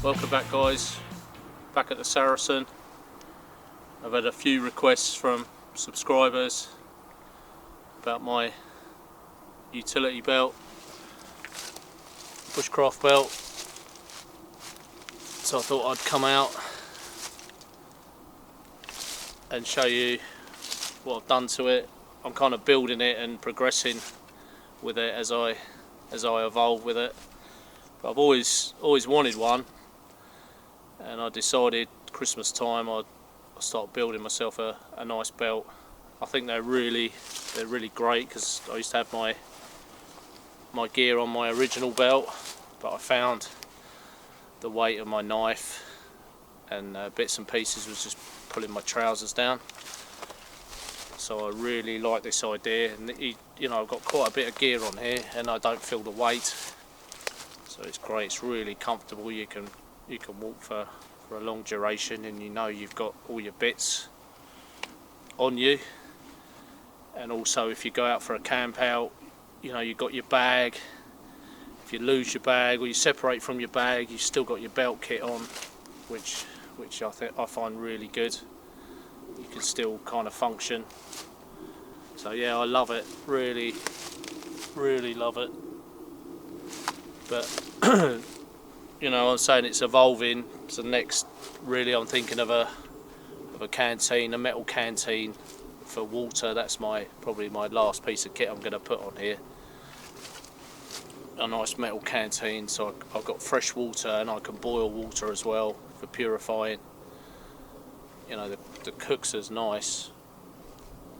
Welcome back, guys. Back at the Saracen. I've had a few requests from subscribers about my utility belt, Bushcraft belt, so I thought I'd come out and show you what I've done to it. I'm kind of building it and progressing with it as I evolve with it. But I've always wanted one, and I decided Christmas time I'd start building myself a nice belt. I think they're really great, because I used to have my gear on my original belt, but I found the weight of my knife and bits and pieces was just pulling my trousers down. So I really like this idea, and you know, I've got quite a bit of gear on here and I don't feel the weight, so it's great. It's really comfortable. You can walk for a long duration, and you know you've got all your bits on you. And also, if you go out for a camp out, you know, you've got your bag. If you lose your bag or you separate from your bag, you've still got your belt kit on, which I find really good. You can still kind of function. So yeah, I love it. Really love it. But you know, I'm saying it's evolving. So next, really, I'm thinking of a canteen, a metal canteen for water. That's probably my last piece of kit I'm going to put on here. A nice metal canteen, so I've got fresh water, and I can boil water as well for purifying. You know, the cookser's nice,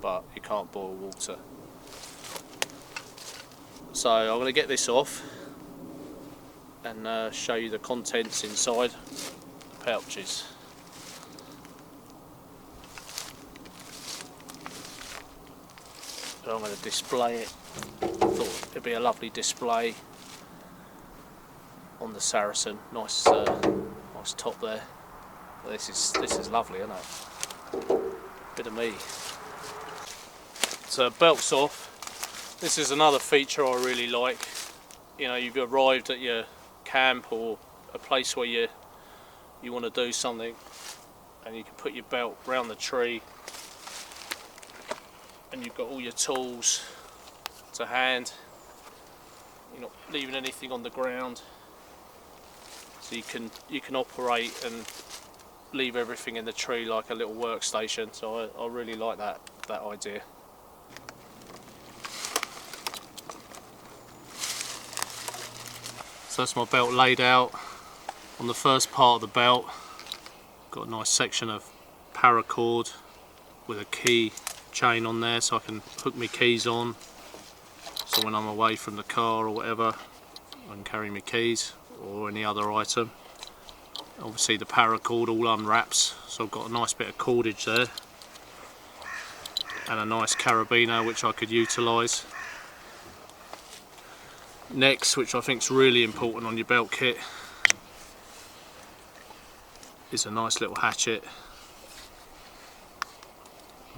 but you can't boil water. So I'm going to get this off and show you the contents inside the pouches. So I'm going to display it. I thought it'd be a lovely display on the Saracen. Nice top there. This is lovely, isn't it? Bit of me. So belt's off. This is another feature I really like. You know, you've arrived at your camp or a place where you want to do something, and you can put your belt round the tree, and you've got all your tools to hand. You're not leaving anything on the ground, so you can operate and leave everything in the tree like a little workstation. So I really like that idea. So that's my belt laid out. On the first part of the belt, got a nice section of paracord with a key chain on there, so I can hook my keys on, so when I'm away from the car or whatever, I can carry my keys or any other item. Obviously the paracord all unwraps, so I've got a nice bit of cordage there, and a nice carabiner which I could utilise. Next, which I think is really important on your belt kit, is a nice little hatchet.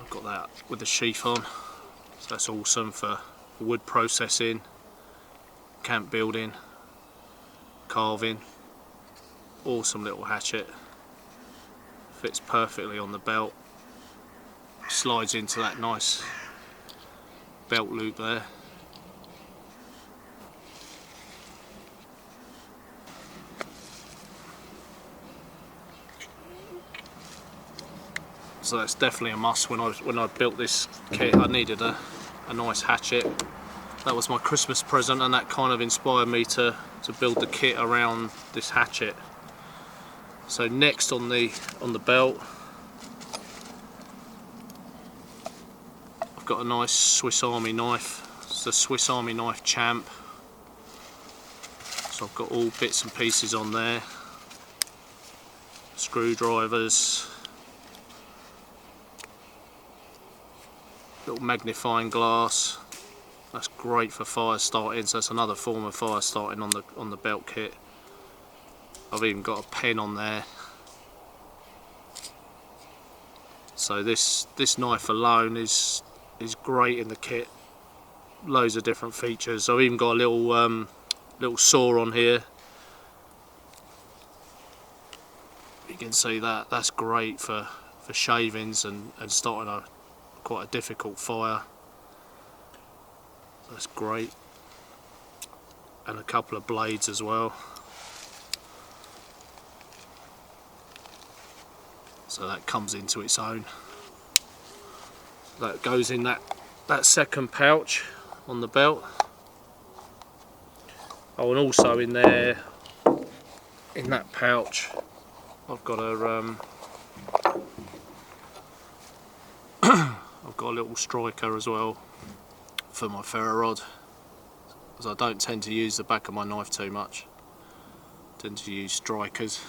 I've got that with the sheath on, so that's awesome for wood processing, camp building, carving. Awesome little hatchet. Fits perfectly on the belt. Slides into that nice belt loop there. So that's definitely a must. When I built this kit, I needed a nice hatchet. That was my Christmas present, and that kind of inspired me to build the kit around this hatchet. So next on the belt, I've got a nice Swiss Army knife. It's the Swiss Army Knife Champ. So I've got all bits and pieces on there. Screwdrivers. Little magnifying glass. That's great for fire starting, so that's another form of fire starting on the belt kit. I've even got a pen on there. So this knife alone is great in the kit. Loads of different features. I've even got a little saw on here. You can see that that's great for shavings and starting quite a difficult fire. That's great. And a couple of blades as well. So that comes into its own. That goes in that second pouch on the belt. Oh, and also in there, in that pouch, I've got a I've got a little striker as well for my Ferro Rod, because I don't tend to use the back of my knife too much. I tend to use strikers.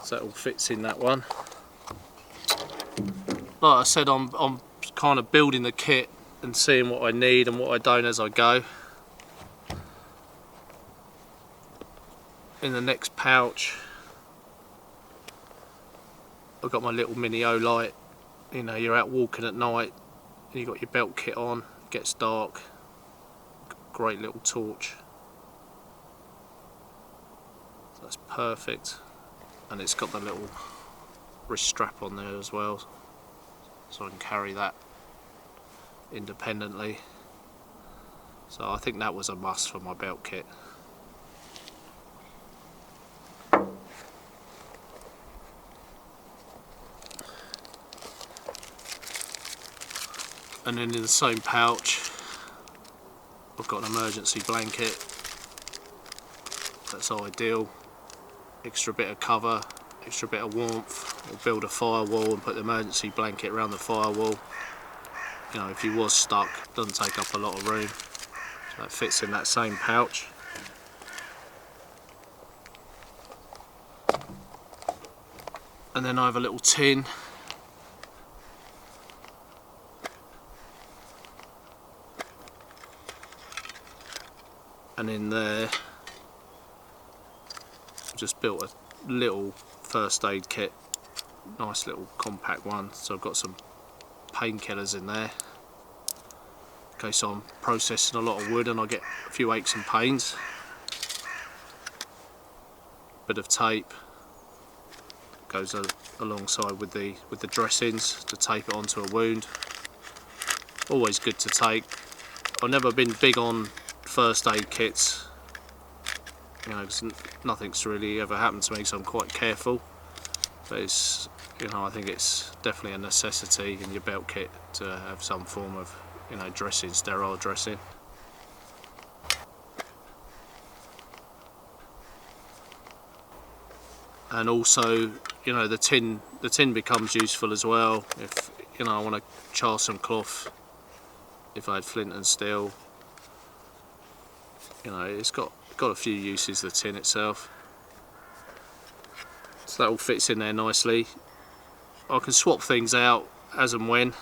So that all fits in that one. Like I said, I'm kind of building the kit and seeing what I need and what I don't as I go. In the next pouch, I've got my little mini O light. You know, you're out walking at night and you've got your belt kit on, it gets dark. Great little torch. So that's perfect. And it's got the little wrist strap on there as well, so I can carry that independently. So I think that was a must for my belt kit. And then in the same pouch, I've got an emergency blanket. That's ideal. Extra bit of cover, extra bit of warmth. Or build a firewall and put the emergency blanket around the firewall. You know, if you was stuck, it doesn't take up a lot of room. So that fits in that same pouch. And then I have a little tin. And in there, I've just built a little first aid kit, nice little compact one. So I've got some painkillers in there, in case I'm processing a lot of wood and I get a few aches and pains. Bit of tape goes alongside with the dressings to tape it onto a wound. Always good to take. I've never been big on first aid kits, you know, 'cause nothing's really ever happened to me, so I'm quite careful. But it's, you know, I think it's definitely a necessity in your belt kit to have some form of, you know, dressing, sterile dressing. And also, you know, the tin becomes useful as well. If, you know, I want to char some cloth, if I had flint and steel, you know, it's got a few uses, the tin itself. So that all fits in there nicely. I can swap things out as and when.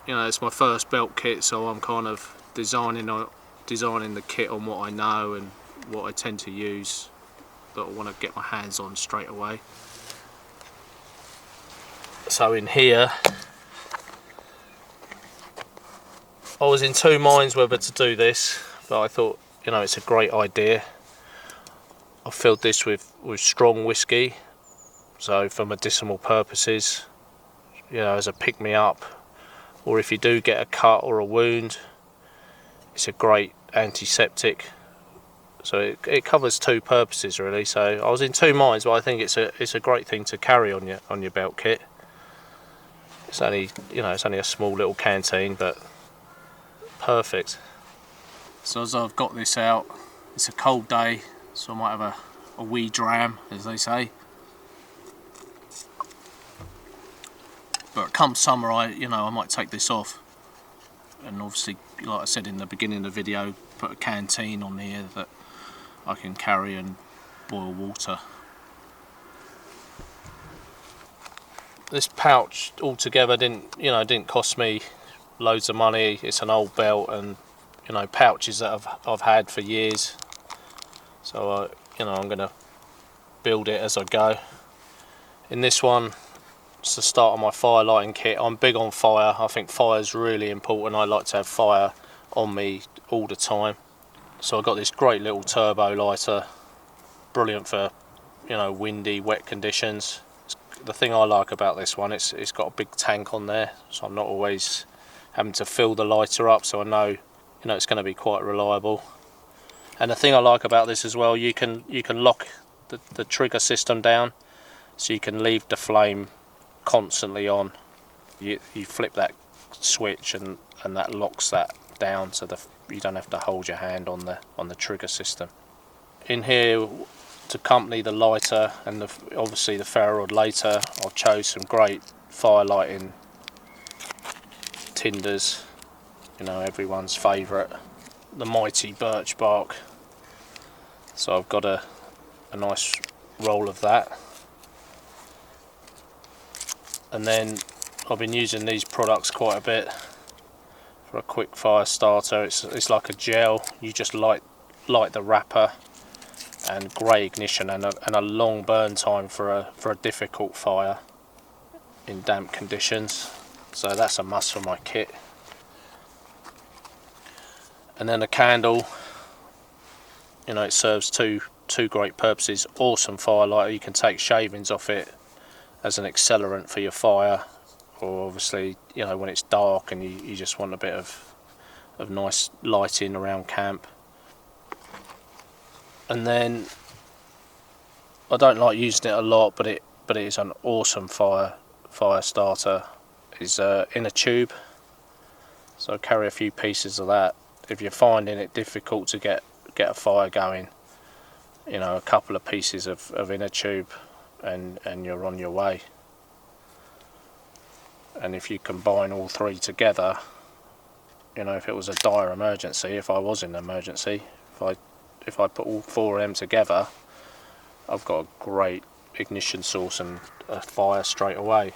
You know, it's my first belt kit, so I'm kind of designing the kit on what I know and what I tend to use, that I want to get my hands on straight away. So in here, I was in two minds whether to do this, but I thought, you know, it's a great idea. I filled this with strong whiskey, so for medicinal purposes, you know, as a pick-me-up, or if you do get a cut or a wound, it's a great antiseptic. So it covers two purposes really. So I was in two minds, but I think it's a great thing to carry on your belt kit. It's only, you know, it's only a small little canteen, but perfect. So as I've got this out, it's a cold day, so I might have a wee dram, as they say. But come summer, I might take this off, and obviously, like I said in the beginning of the video, put a canteen on here that I can carry and boil water. This pouch altogether didn't cost me loads of money. It's an old belt, and you know, pouches that I've had for years. So you know, I'm gonna build it as I go. In this one, it's the start of my fire lighting kit. I'm big on fire. I think fire is really important. I like to have fire on me all the time. So I've got this great little turbo lighter, brilliant for, you know, windy, wet conditions. The thing I like about this one, it's got a big tank on there, so I'm not always having to fill the lighter up, so I know, you know, it's going to be quite reliable. And the thing I like about this as well, you can lock the trigger system down, so you can leave the flame constantly on. You flip that switch and that locks that down, so you don't have to hold your hand on the trigger system. In here, to accompany the lighter and obviously the ferro rod later, I've chose some great fire lighting tinders, you know, everyone's favourite, the mighty birch bark. So I've got a nice roll of that, and then I've been using these products quite a bit for a quick fire starter. It's like a gel, you just light the wrapper, and grey ignition and a long burn time for a difficult fire in damp conditions. So that's a must for my kit. And then a candle, you know, it serves two great purposes. Awesome fire lighter, you can take shavings off it as an accelerant for your fire, or obviously, you know, when it's dark and you just want a bit of nice lighting around camp. And then I don't like using it a lot, but it is an awesome fire starter. Is in a tube, so I carry a few pieces of that. If you're finding it difficult to get a fire going, you know, a couple of pieces of inner tube and you're on your way. And if you combine all three together, you know, if it was a dire emergency, if I was in an emergency, if I put all four of them together, I've got a great ignition source and a fire straight away.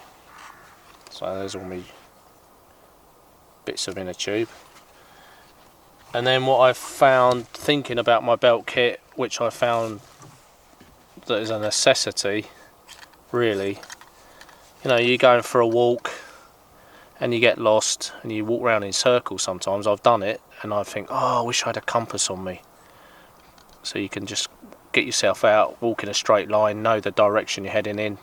So there's all my bits of inner tube. And then what I've found thinking about my belt kit, which I found that is a necessity, really, you know, you're going for a walk and you get lost and you walk around in circles sometimes. I've done it and I think, oh, I wish I had a compass on me. So you can just get yourself out, walk in a straight line, know the direction you're heading in.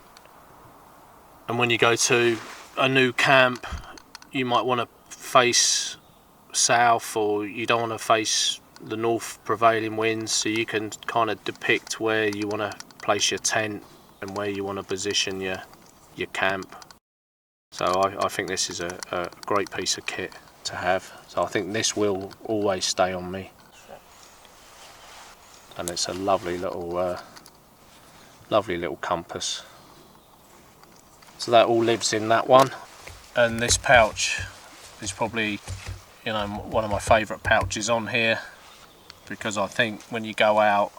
And when you go to a new camp, you might want to face south, or you don't want to face the north prevailing winds, so you can kind of depict where you want to place your tent and where you want to position your camp. So I think this is a great piece of kit to have. So I think this will always stay on me. And it's a lovely little compass. So that all lives in that one. And this pouch is probably, you know, one of my favourite pouches on here, because I think when you go out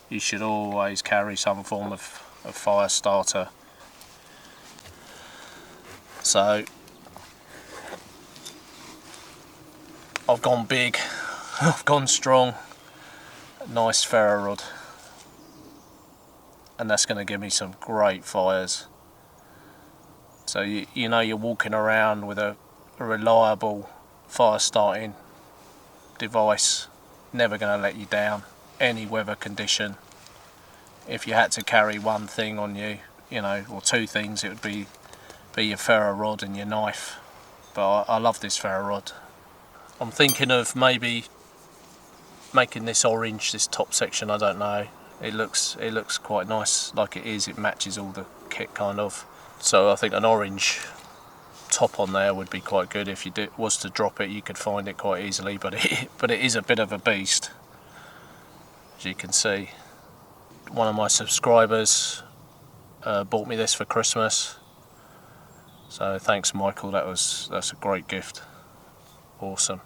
you should always carry some form of fire starter. So I've gone big, I've gone strong. Nice ferro rod, and that's going to give me some great fires. So you know, you're walking around with a reliable fire starting device, never going to let you down, any weather condition. If you had to carry one thing on you, you know, or two things, it would be your ferro rod and your knife. But I love this ferro rod. I'm thinking of maybe making this orange, this top section. I don't know, it looks quite nice like it is. It matches all the kit kind of. So I think an orange top on there would be quite good. If you was to drop it, you could find it quite easily, but it is a bit of a beast, as you can see. One of my subscribers bought me this for Christmas, so thanks Michael, that's a great gift. Awesome.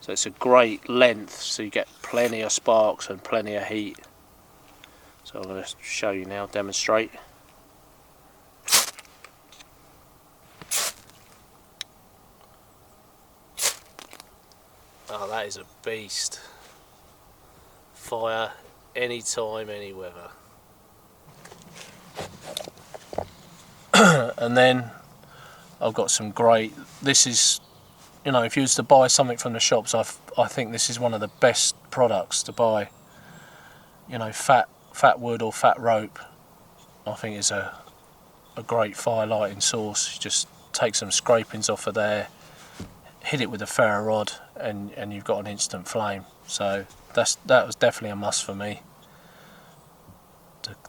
So it's a great length, so you get plenty of sparks and plenty of heat. So I'm going to show you now, demonstrate. Oh, that is a beast. Fire anytime, any weather. And then I've got some great, this is, you know, if you was to buy something from the shops, I think this is one of the best products to buy. You know, fat fat wood or fat rope, I think is a great fire lighting source. You just take some scrapings off of there, hit it with a Ferro Rod, and you've got an instant flame. So that was definitely a must for me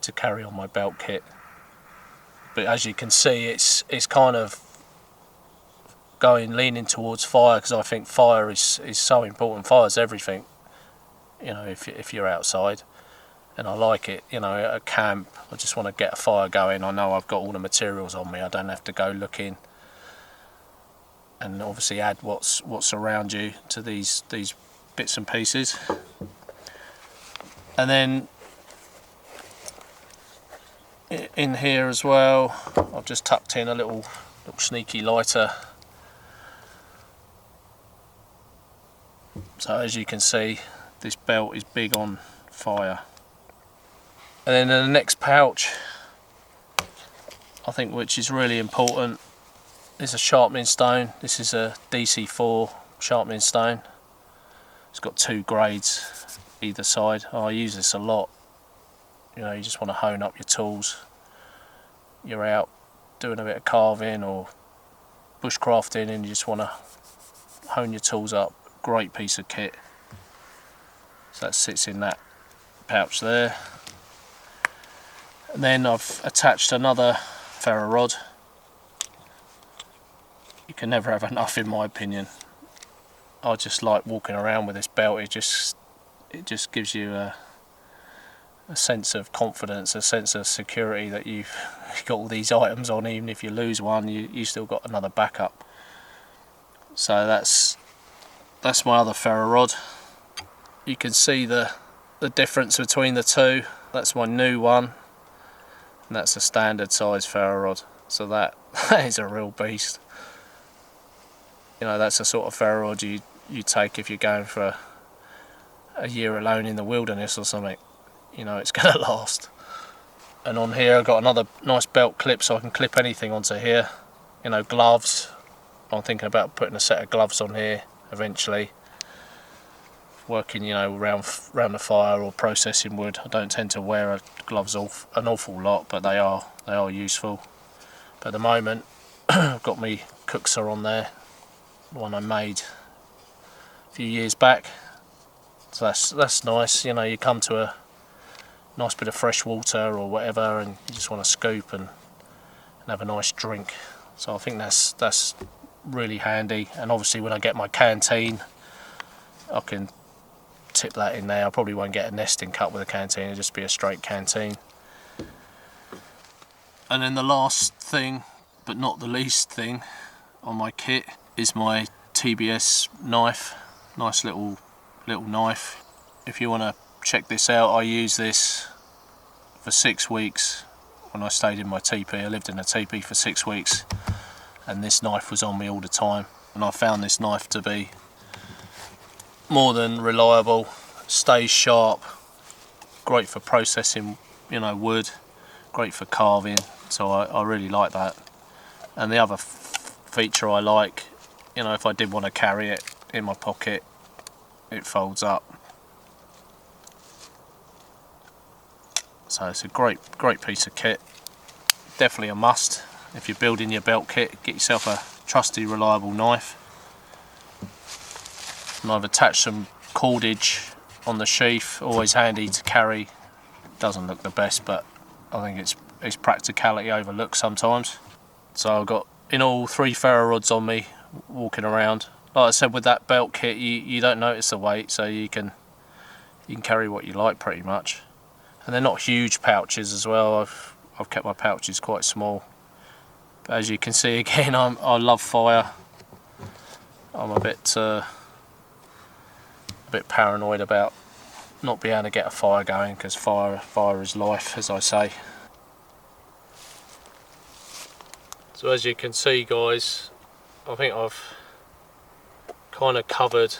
to carry on my belt kit. But as you can see, it's kind of leaning towards fire, because I think fire is so important. Fire's everything, you know, if you're outside. And I like it, you know, at a camp, I just want to get a fire going. I know I've got all the materials on me, I don't have to go looking. And obviously add what's around you to these bits and pieces. And then in here as well, I've just tucked in a little sneaky lighter. So as you can see, this belt is big on fire. And then in the next pouch, I think, which is really important, is a sharpening stone. This is a DC4 sharpening stone. It's got 2 grades either side. I use this a lot. You know, you just want to hone up your tools. You're out doing a bit of carving or bushcrafting and you just want to hone your tools up. Great piece of kit. So that sits in that pouch there. And then I've attached another Ferro Rod. You can never have enough, in my opinion. I just like walking around with this belt. It just gives you a sense of confidence, a sense of security that you've got all these items on. Even if you lose one, you still got another backup. So that's my other Ferro Rod. You can see the difference between the two. That's my new one, and that's a standard size Ferro Rod. So that is a real beast. You know, that's the sort of Ferro Rod you take if you're going for a year alone in the wilderness or something. You know, it's gonna last. And on here I've got another nice belt clip, so I can clip anything onto here. You know, gloves. I'm thinking about putting a set of gloves on here eventually. Working, you know, around the fire or processing wood. I don't tend to wear gloves an awful lot, but they are useful. But at the moment, I've got my cook saw on there, the one I made a few years back. So that's nice. You know, you come to a nice bit of fresh water or whatever, and you just want to scoop and have a nice drink. So I think that's really handy. And obviously, when I get my canteen, I can tip that in there. I probably won't get a nesting cut with a canteen, it'll just be a straight canteen. And then the last thing, but not the least thing, on my kit is my Tbs knife. Nice little knife. If you want to check this out, I used this for 6 weeks when I stayed in my teepee. I lived in a teepee for 6 weeks, and this knife was on me all the time. And I found this knife to be more than reliable, stays sharp, great for processing, you know, wood, great for carving. So I really like that. And the other feature I like, you know, if I did want to carry it in my pocket, it folds up. So it's a great piece of kit. Definitely a must if you're building your belt kit. Get yourself a trusty, reliable knife. And I've attached some cordage on the sheath, always handy to carry. Doesn't look the best, but I think its practicality overlooked sometimes. So I've got in all 3 Ferro Rods on me walking around. Like I said, with that belt kit, you don't notice the weight, so you can carry what you like pretty much. And they're not huge pouches as well. I've kept my pouches quite small. But as you can see again, I love fire. I'm a bit paranoid about not being able to get a fire going, because fire is life, as I say. So as you can see, guys, I think I've kind of covered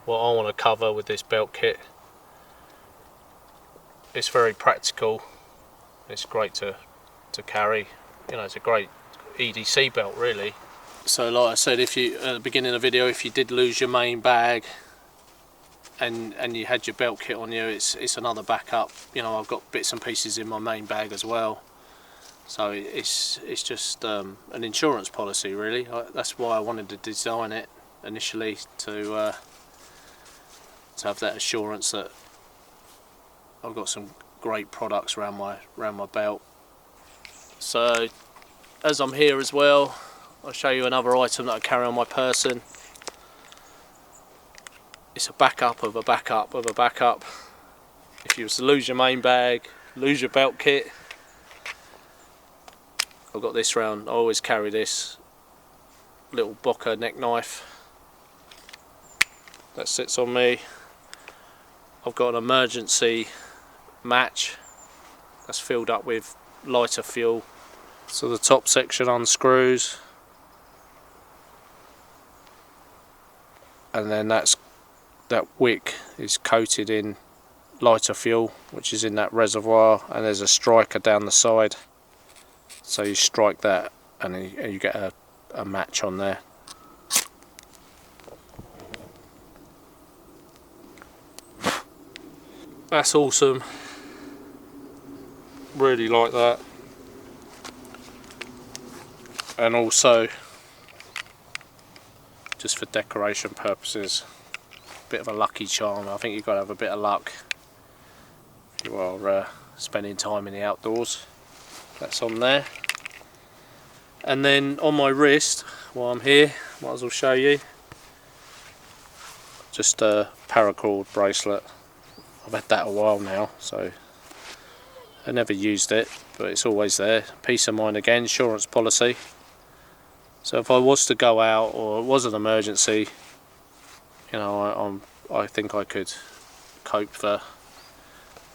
what I want to cover with this belt kit. It's very practical. It's great to carry. You know, it's a great EDC belt, really. So like I said, if you at the beginning of the video, if you did lose your main bag, and you had your belt kit on you, it's another backup. You know, I've got bits and pieces in my main bag as well, so it's just an insurance policy really. That's why I wanted to design it initially, to have that assurance that I've got some great products around my belt. So as I'm here as well, I'll show you another item that I carry on my person. It's a backup of a backup of a backup. If you was to lose your main bag, lose your belt kit, I've got this round. I always carry this little Bocker neck knife that sits on me. I've got an emergency match that's filled up with lighter fuel. So the top section unscrews, and then that wick is coated in lighter fuel, which is in that reservoir, and there's a striker down the side, so you strike that and you get a match on there. That's awesome, really like that. And also, just for decoration purposes, a bit of a lucky charm. I think you've got to have a bit of luck if you are spending time in the outdoors. That's on there. And then on my wrist, while I'm here, might as well show you, just a Paracord bracelet. I've had that a while now, so I never used it, but it's always there. Peace of mind again, insurance policy. So if I was to go out, or it was an emergency, you know, I think I could cope for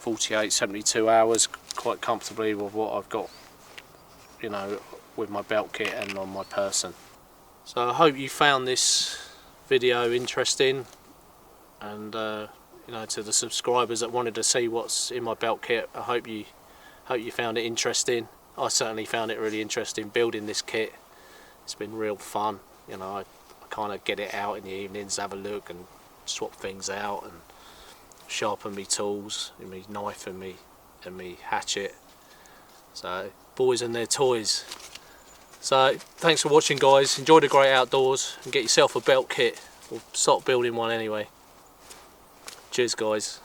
48, 72 hours quite comfortably with what I've got, you know, with my belt kit and on my person. So I hope you found this video interesting, and you know, to the subscribers that wanted to see what's in my belt kit, I hope you found it interesting. I certainly found it really interesting building this kit. It's been real fun, you know. I kind of get it out in the evenings, have a look and swap things out and sharpen me tools, and me knife and me hatchet. So boys and their toys. So thanks for watching guys, enjoy the great outdoors and get yourself a belt kit, or start building one anyway. Cheers guys.